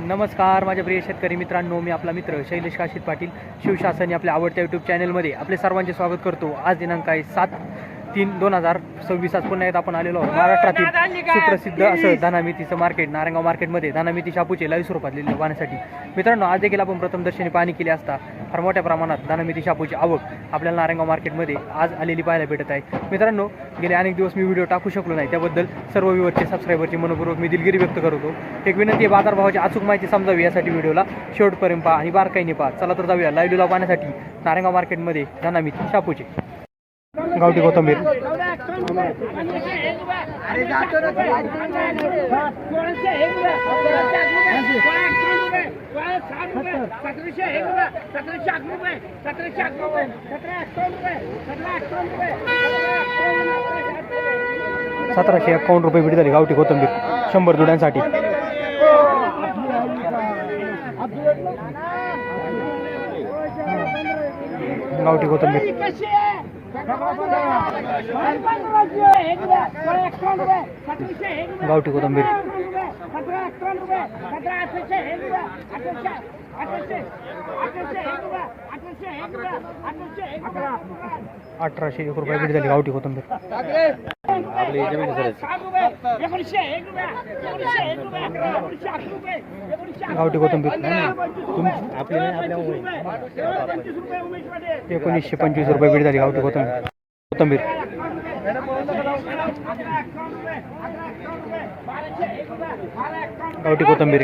नमस्कार माझ्या प्रिय शेतकरी मित्रांनो, मी आपला मित्र शैलेश काशीद पाटील शिवशासन या आपल्या आवडत्या यूट्यूब चॅनलमध्ये आपले सर्वांचे स्वागत करतो। आज दिनांक आहे 7/3/2026 आज पुन्हा एकदा आपण आलेलो आहोत महाराष्ट्रातील सुप्रसिद्ध असं धनामितीचं मार्केट नारायणगाव मार्केटमध्ये धनामिती शापूचे 40 स्वरूपात लिहिले पाहण्यासाठी। मित्रांनो, आज देखील आपण प्रथमदर्शनी पाहणी केली असता फार मोठ्या प्रमाणात धनामिती शापूची आवक आपल्याला नारायणगाव मार्केटमध्ये आज आलेली पाहायला भेटत आहे। मित्रांनो, गेले अनेक दिवस मी व्हिडिओ टाकू शकलो नाही, त्याबद्दल सर्व व्ह्यूअरचे सबस्क्रायबरची मनपूर्वक मी दिलगिरी व्यक्त करतो। एक विनंती आहे, बाजारभावाची अचूक माहिती समजावी यासाठी व्हिडिओला शेवटपर्यंत पहा आणि बारकाईने पहा। चला तर जाऊया लाईव्ह लिलाव पाहण्यासाठी नारायणगाव मार्केटमध्ये धनामिती शापूचे। गावठी कोथिंबीर ₹1751 भेट झाली गावठी कोथिंबीर 100 जुड्यांसाठी। गावठी कोथिंबीर गावठी कोथिंबीर 1801 रुपये भेट झाली गावठी कोथिंबीर। गावठी कोथिंबीर 1925 रुपये भेट झाली गावठी कोथिंबीर। गावठी कोथिंबीर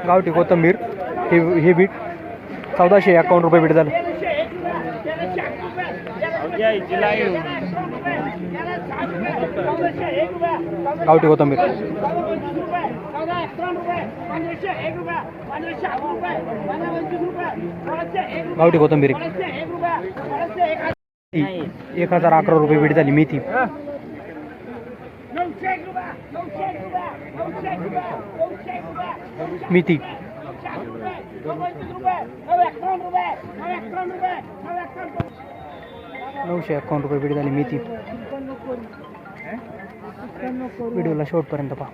गावठी कोथिंबीर हे बीट 1451 रुपये बीट झालं। गावठी कोथिंबीर गावठी कोथिंबीर 1011 रुपये बीट झाली। मेथी मेथी 951 रुपये बीट झाली। मेथी व्हिडिओला शेवटपर्यंत पहा।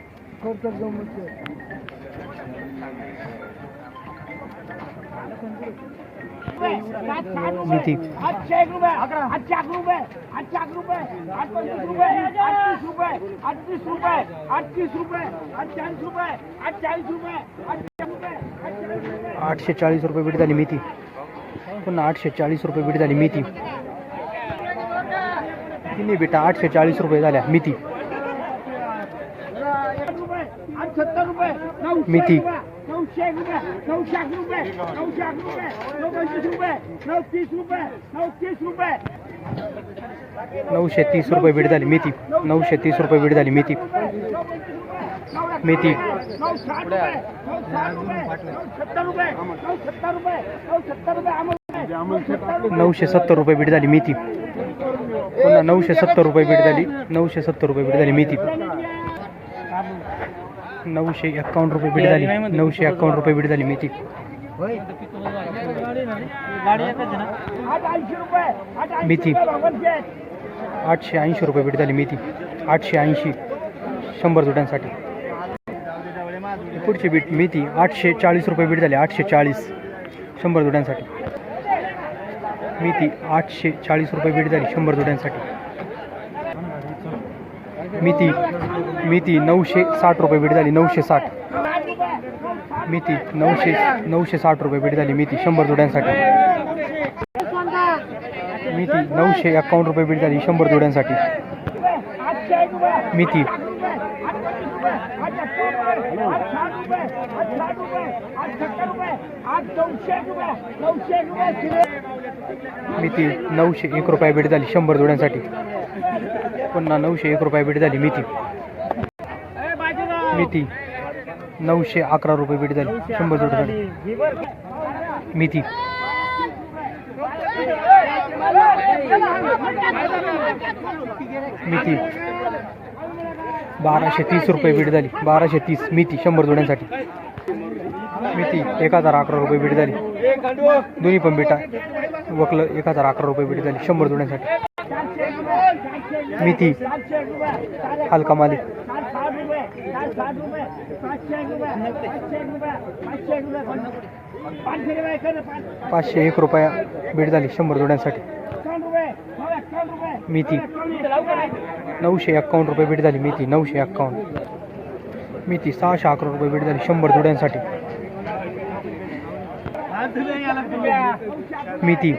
मेथी 840 रुपये बीट झाली। मेथी पुन्हा 840 रुपये बीट झाली। मेथी तिन्ही बेटा 840 रुपये झाल्या। मेथी मेथी 930 रुपये बीट झाली। मेथी 930 रुपये बीट झाली। मेथी मेथी 970 रुपये बीट झाली। मेथी पुन्हा 970 रुपये बीट झाली। 970 रुपये बीट झाली। मेथी 951 रुपये बीट झाली। 951 रुपये बीट झाली। मेथी मेथी 880 रुपये बीट झाली। मेथी 880 100 जुड्यांसाठी। पुढची बीट मेथी 840 रुपये बीट झाली। 840 100 जुड्यांसाठी। मेथी 840 रुपये बीट झाली 100 जुड्यांसाठी। मेथी मेथी 960 रुपये बीट झाली। 960 मेथी 960 रुपये बीट झाली। मेथी 100 जुड्यांसाठी। मेथी 951 रुपये बीट झाली 100 जुड्यांसाठी। मेथी मेथी 901 रुपये बीट झाली 100 जुड्यांसाठी। पुन्हा 901 रुपये बीट झाली। मेथी मेथी 911 रुपये बीट झाली 100 जुड्यांसाठी। मेथी मेथी 1230 रुपये बीट झाली। 1230 मेथी 100 जुड्यांसाठी। मेथी 1011 रुपये बीट झाली। दोन्ही पण बेटा वकलं 1011 रुपये बीट झाली 100 जुड्यांसाठी। मेथी हलका माली 501 रुपया भेट झाली 100 जोड्यांसाठी. मेथी 951 रुपये भेट झाली. मेथी 951. मेथी 611 रुपये भेट झाली 100 जोड्यांसाठी. मेथी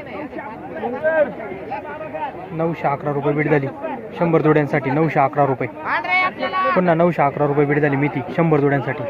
911 रुपये भेट झाली 100 जोड्यांसाठी. 911 रुपये. पुन्हा 911 रुपये भेट झाली मेथी 100 जोड्यांसाठी.